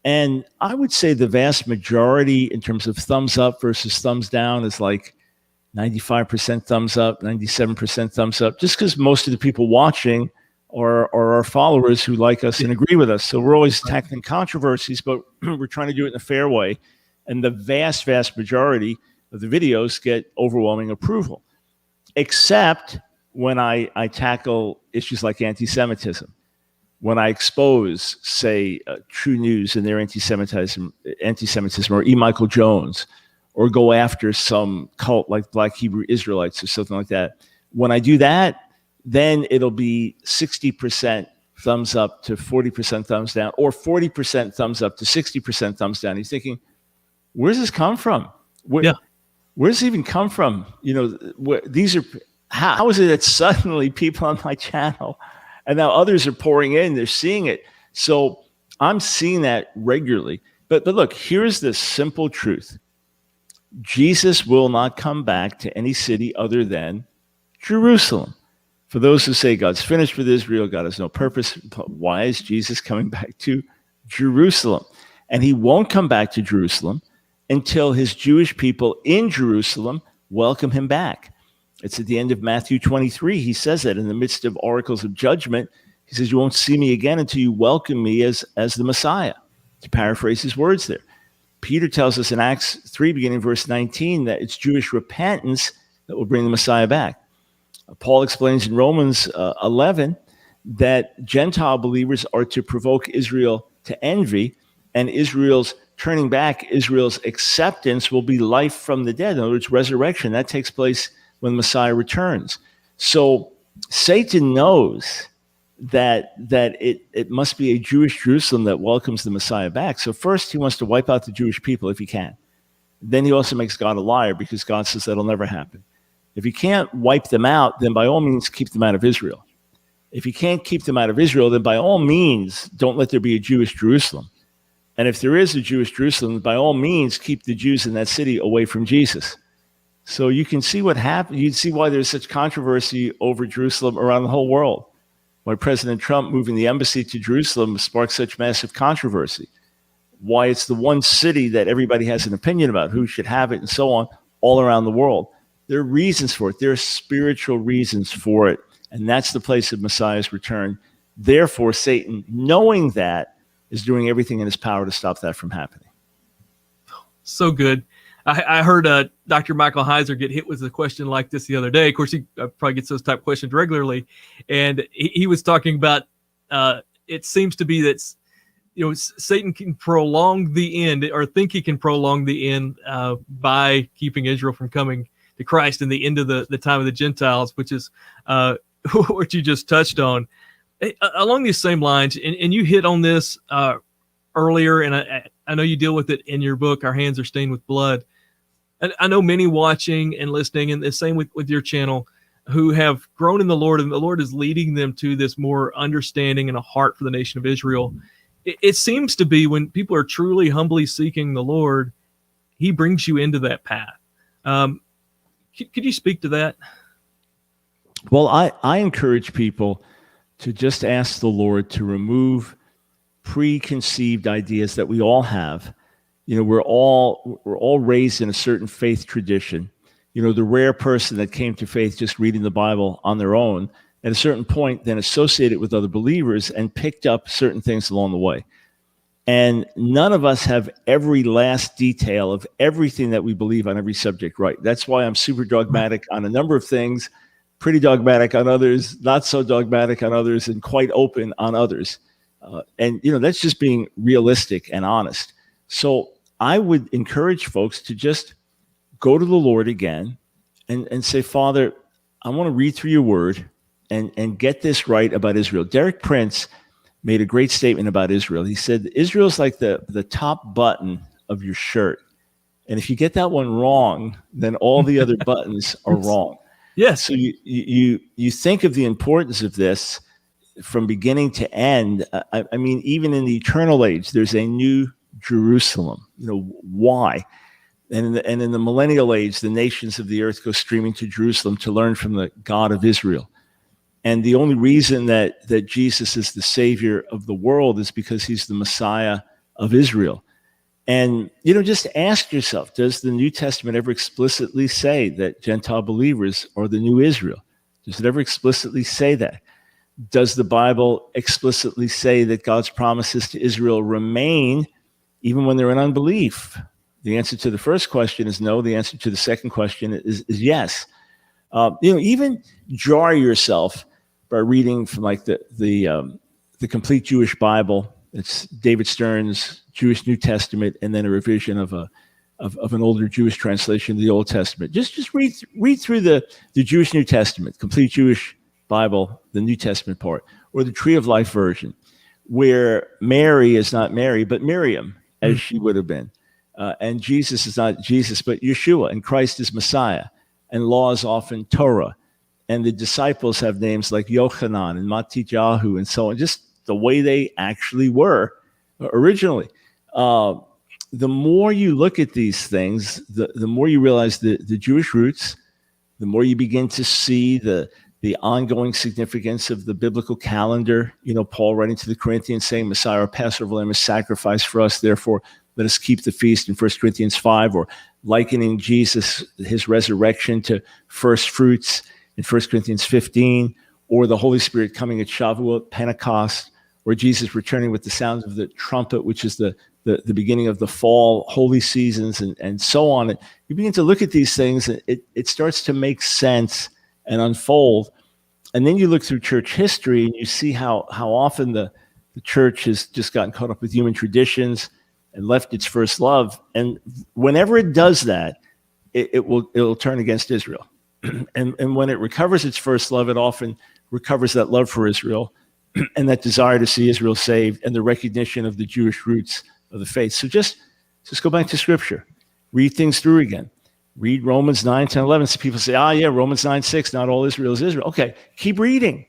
And I would say the vast majority in terms of thumbs up versus thumbs down is like 95% thumbs up, 97% thumbs up, just because most of the people watching are our followers who like us and agree with us. So we're always tackling controversies, but we're trying to do it in a fair way. And the vast, vast majority of the videos get overwhelming approval, except when I tackle issues like anti-Semitism. when I expose, say, True News and their anti-Semitism, or E. Michael Jones, or go after some cult like Black Hebrew Israelites or something like that, when I do that, then it'll be 60% thumbs up to 40% thumbs down, or 40% thumbs up to 60% thumbs down. He's thinking, where's this come from? Where's this even come from? How is it that suddenly people on my channel, and now others are pouring in, they're seeing it. So I'm seeing that regularly. But look, here's the simple truth. Jesus will not come back to any city other than Jerusalem. For those who say God's finished with Israel, God has no purpose, but why is Jesus coming back to Jerusalem? And he won't come back to Jerusalem until his Jewish people in Jerusalem welcome him back. It's at the end of Matthew 23. He says that in the midst of oracles of judgment. He says, you won't see me again until you welcome me as the Messiah, to paraphrase his words there. Peter tells us in Acts 3, beginning verse 19, that it's Jewish repentance that will bring the Messiah back. Paul explains in Romans 11 that Gentile believers are to provoke Israel to envy, and Israel's turning back, Israel's acceptance will be life from the dead. In other words, resurrection. That takes place when the Messiah returns. So Satan knows that it must be a Jewish Jerusalem that welcomes the Messiah back. So first he wants to wipe out the Jewish people if he can. Then he also makes God a liar, because God says that'll never happen. If he can't wipe them out, then by all means keep them out of Israel. If he can't keep them out of Israel, then by all means don't let there be a Jewish Jerusalem. And if there is a Jewish Jerusalem, by all means keep the Jews in that city away from Jesus. So you can see what happened. You can see why there's such controversy over Jerusalem around the whole world. Why President Trump moving the embassy to Jerusalem sparked such massive controversy. Why it's the one city that everybody has an opinion about, who should have it and so on, all around the world. There are reasons for it. There are spiritual reasons for it. And that's the place of Messiah's return. Therefore, Satan, knowing that, is doing everything in his power to stop that from happening. So good. I heard Dr. Michael Heiser get hit with a question like this the other day. Of course, he probably gets those type of questions regularly. And he was talking about, it seems to be that, Satan can prolong the end, or think he can prolong the end by keeping Israel from coming to Christ in the end of the time of the Gentiles, which is what you just touched on. Along these same lines, and you hit on this earlier, and I know you deal with it in your book, Our Hands Are Stained with Blood. And I know many watching and listening, and the same with your channel, who have grown in the Lord, and the Lord is leading them to this more understanding and a heart for the nation of Israel. It seems to be when people are truly humbly seeking the Lord, he brings you into that path. Could you speak to that? Well, I encourage people to just ask the Lord to remove preconceived ideas that we all have. We're all raised in a certain faith tradition. The rare person that came to faith just reading the Bible on their own, at a certain point, then associated with other believers and picked up certain things along the way. And none of us have every last detail of everything that we believe on every subject right. That's why I'm super dogmatic on a number of things, pretty dogmatic on others, not so dogmatic on others, and quite open on others. And that's just being realistic and honest. So I would encourage folks to just go to the Lord again and say, Father, I want to read through your word and get this right about Israel. Derek Prince made a great statement about Israel. He said, Israel's like the top button of your shirt. And if you get that one wrong, then all the other buttons are wrong. Yes. So you think of the importance of this from beginning to end. I mean, even in the eternal age, there's a new Jerusalem. Why? And in the millennial age, the nations of the earth go streaming to Jerusalem to learn from the God of Israel. And the only reason that Jesus is the Savior of the world is because he's the Messiah of Israel. And, just ask yourself, does the New Testament ever explicitly say that Gentile believers are the new Israel? Does it ever explicitly say that? Does the Bible explicitly say that God's promises to Israel remain even when they're in unbelief? The answer to the first question is no. The answer to the second question is yes. Even jar yourself by reading from like the the complete Jewish Bible. It's David Stern's Jewish New Testament, and then a revision of an older Jewish translation of the Old Testament. Just read through the Jewish New Testament, complete Jewish Bible, the New Testament part, or the Tree of Life version, where Mary is not Mary, but Miriam, as she would have been. And Jesus is not Jesus, but Yeshua, and Christ is Messiah. And law is often Torah. And the disciples have names like Yochanan and Matityahu and so on, just the way they actually were originally. The more you look at these things, the more you realize the Jewish roots, the more you begin to see the ongoing significance of the biblical calendar. You know, Paul writing to the Corinthians saying, Messiah, our Passover lamb, is sacrificed for us. Therefore, let us keep the feast in 1 Corinthians 5, or likening Jesus, his resurrection, to first fruits in 1 Corinthians 15, or the Holy Spirit coming at Shavuot, Pentecost, or Jesus returning with the sound of the trumpet, which is the beginning of the fall, holy seasons, and so on. And you begin to look at these things, and it starts to make sense and unfold. And then you look through church history, and you see how often the church has just gotten caught up with human traditions and left its first love. And whenever it does that, it'll turn against Israel. And when it recovers its first love, it often recovers that love for Israel and that desire to see Israel saved and the recognition of the Jewish roots of the faith. So just go back to Scripture. Read things through again. Read Romans 9, 10, 11. So people say, Romans 9, 6, not all Israel is Israel. Okay, keep reading.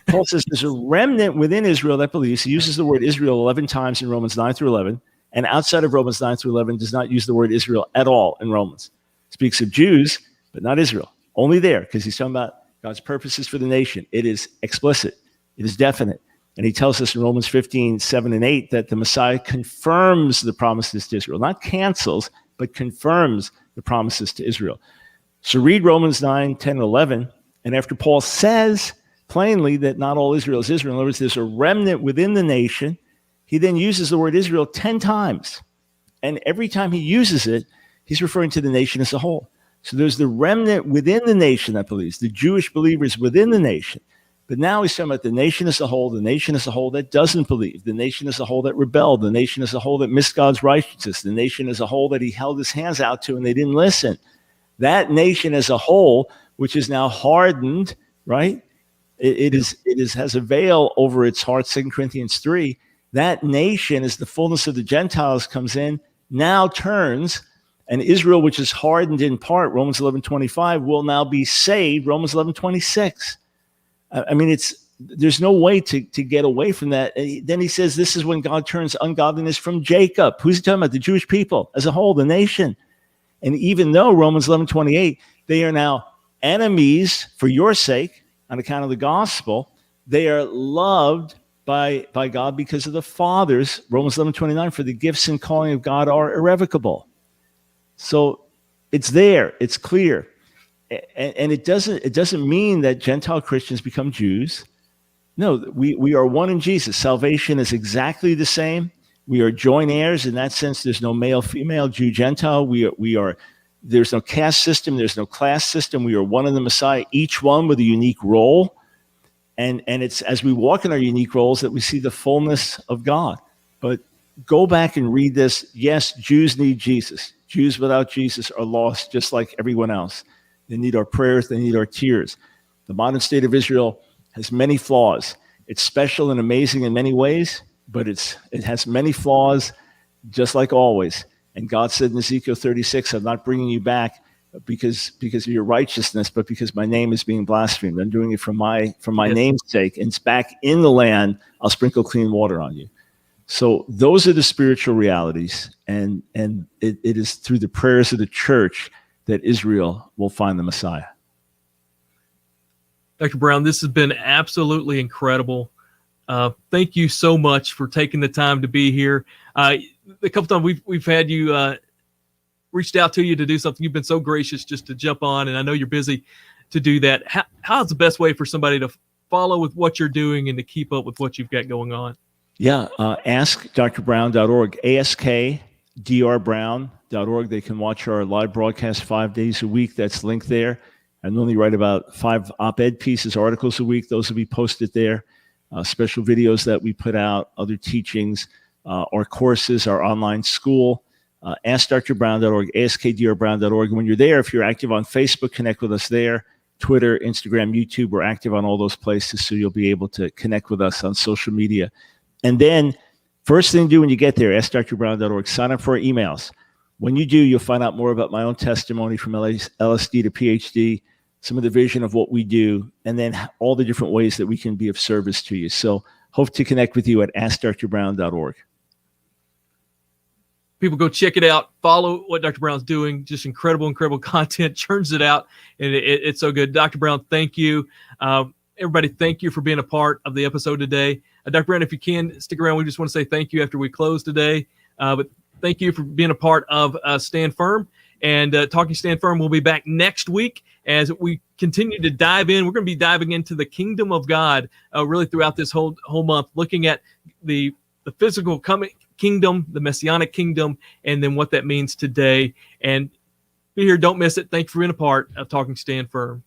Paul says there's a remnant within Israel that believes. He uses the word Israel 11 times in Romans 9 through 11. And outside of Romans 9 through 11, does not use the word Israel at all in Romans. Speaks of Jews, but not Israel. Only there, because he's talking about God's purposes for the nation. It is explicit. It is definite. And he tells us in Romans 15, 7 and 8, that the Messiah confirms the promises to Israel. Not cancels, but confirms the promises to Israel. So read Romans 9, 10, and 11. And after Paul says plainly that not all Israel is Israel, in other words, there's a remnant within the nation, he then uses the word Israel 10 times. And every time he uses it, he's referring to the nation as a whole. So there's the remnant within the nation that believes, the Jewish believers within the nation. But now he's talking about the nation as a whole, the nation as a whole that doesn't believe, the nation as a whole that rebelled, the nation as a whole that missed God's righteousness, the nation as a whole that he held his hands out to and they didn't listen. That nation as a whole, which is now hardened, right? It has a veil over its heart, 2 Corinthians 3. That nation, as the fullness of the Gentiles comes in, now turns, and Israel, which is hardened in part, Romans 11:25, will now be saved, Romans 11:26. I mean, there's no way to get away from that. Then he says this is when God turns ungodliness from Jacob. Who's he talking about? The Jewish people as a whole, the nation. And even though, Romans 11:28, they are now enemies for your sake on account of the gospel, they are loved by God because of the fathers, Romans 11:29, for the gifts and calling of God are irrevocable. So it's there, it's clear. And it doesn't mean that Gentile Christians become Jews. No, we are one in Jesus. Salvation is exactly the same. We are joint heirs. In that sense, there's no male, female, Jew, Gentile. There's no caste system. There's no class system. We are one in the Messiah, each one with a unique role. And it's as we walk in our unique roles that we see the fullness of God. But go back and read this. Yes, Jews need Jesus. Jews without Jesus are lost just like everyone else. They need our prayers. They need our tears. The modern state of Israel has many flaws. It's special and amazing in many ways, but it has many flaws just like always. And God said in Ezekiel 36, I'm not bringing you back because of your righteousness, but because my name is being blasphemed. I'm doing it for my name's sake. And it's back in the land. I'll sprinkle clean water on you. So those are the spiritual realities. And it is through the prayers of the church that Israel will find the Messiah. Dr. Brown, this has been absolutely incredible. Thank you so much for taking the time to be here. A couple times we've had you reached out to you to do something. You've been so gracious just to jump on, and I know you're busy to do that. How's the best way for somebody to follow with what you're doing and to keep up with what you've got going on? Yeah, AskDrBrown.org, AskDrBrown.org. They can watch our live broadcast 5 days a week. That's linked there. I normally write about 5 op-ed pieces, articles a week. Those will be posted there. special videos that we put out, other teachings, our courses, our online school. AskDrBrown.org, AskDrBrown.org. When you're there, if you're active on Facebook, connect with us there. Twitter, Instagram, YouTube, we're active on all those places, so you'll be able to connect with us on social media. And then, first thing to do when you get there, AskDrBrown.org, sign up for our emails. When you do, you'll find out more about my own testimony from LSD to PhD, some of the vision of what we do, and then all the different ways that we can be of service to you. So hope to connect with you at AskDrBrown.org. People go check it out. Follow what Dr. Brown's doing. Just incredible content. Churns it out, and it's so good. Dr. Brown, thank you. Everybody, thank you for being a part of the episode today. Dr. Brown, if you can stick around, we just want to say thank you after we close today. But thank you for being a part of Stand Firm. And Talking Stand Firm will be back next week as we continue to dive in. We're going to be diving into the kingdom of God really throughout this whole month, looking at the physical coming kingdom, the Messianic kingdom, and then what that means today. And be here, don't miss it. Thank you for being a part of Talking Stand Firm.